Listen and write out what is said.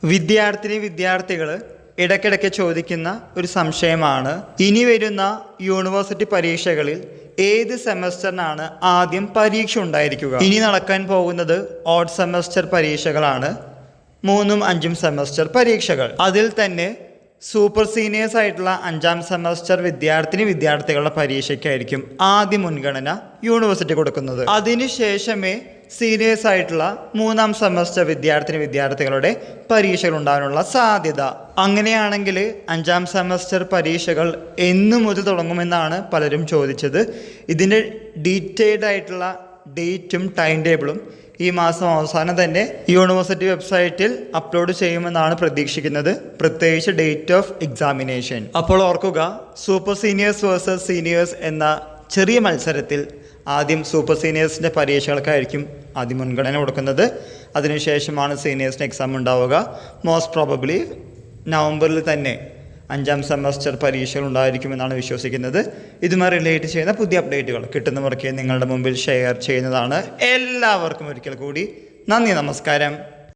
വിദ്യാർത്ഥികൾ ഇടയ്ക്കിടയ്ക്ക് ചോദിക്കുന്ന ഒരു സംശയമാണ്, ഇനി വരുന്ന യൂണിവേഴ്സിറ്റി പരീക്ഷകളിൽ ഏത് സെമസ്റ്ററിനാണ് ആദ്യം പരീക്ഷ ഉണ്ടായിരിക്കുക? ഇനി നടക്കാൻ പോകുന്നത് ഓഡ് സെമസ്റ്റർ പരീക്ഷകളാണ്, 3ഉം 5ഉം സെമസ്റ്റർ പരീക്ഷകൾ. അതിൽ തന്നെ സൂപ്പർ സീനിയേഴ്സ് ആയിട്ടുള്ള 5ാം സെമസ്റ്റർ വിദ്യാർത്ഥികളുടെ പരീക്ഷയ്ക്കായിരിക്കും ആദ്യ മുൻഗണന യൂണിവേഴ്സിറ്റി കൊടുക്കുന്നത്. അതിനുശേഷമേ സീനിയേഴ്സ് ആയിട്ടുള്ള 3ാം സെമസ്റ്റർ വിദ്യാർത്ഥികളുടെ പരീക്ഷകൾ ഉണ്ടാകാനുള്ള സാധ്യത. അങ്ങനെയാണെങ്കിൽ 5ാം സെമസ്റ്റർ പരീക്ഷകൾ എന്നു മുതൽ തുടങ്ങുമെന്നാണ് പലരും ചോദിച്ചത്. ഇതിൻ്റെ ഡീറ്റെയിൽഡ് ആയിട്ടുള്ള ഡേറ്റും ടൈം ടേബിളും ഈ മാസം അവസാനം തന്നെ യൂണിവേഴ്സിറ്റി വെബ്സൈറ്റിൽ അപ്ലോഡ് ചെയ്യുമെന്നാണ് പ്രതീക്ഷിക്കുന്നത്, പ്രത്യേകിച്ച് ഡേറ്റ് ഓഫ് എക്സാമിനേഷൻ. അപ്പോൾ ഓർക്കുക, സൂപ്പർ സീനിയേഴ്സ് വേഴ്സസ് സീനിയേഴ്സ് എന്ന ചെറിയ മത്സരത്തിൽ ആദ്യം സൂപ്പർ സീനിയേഴ്സിൻ്റെ പരീക്ഷകൾക്കായിരിക്കും ആദ്യം മുൻഗണന കൊടുക്കുന്നത്. അതിനുശേഷമാണ് സീനിയേഴ്സിന് എക്സാം ഉണ്ടാവുക. മോസ്റ്റ് പ്രോബബ്ലി നവംബറിൽ തന്നെ 5ാം സെമസ്റ്റർ പരീക്ഷകൾ ഉണ്ടായിരിക്കുമെന്നാണ് വിശ്വസിക്കുന്നത്. ഇതുമായി റിലേറ്റ് ചെയ്യുന്ന പുതിയ അപ്ഡേറ്റുകൾ കിട്ടുന്നവർക്ക് നിങ്ങളുടെ മുമ്പിൽ ഷെയർ ചെയ്യുന്നതാണ്. എല്ലാവർക്കും ഒരിക്കൽ കൂടി നന്ദി, നമസ്കാരം.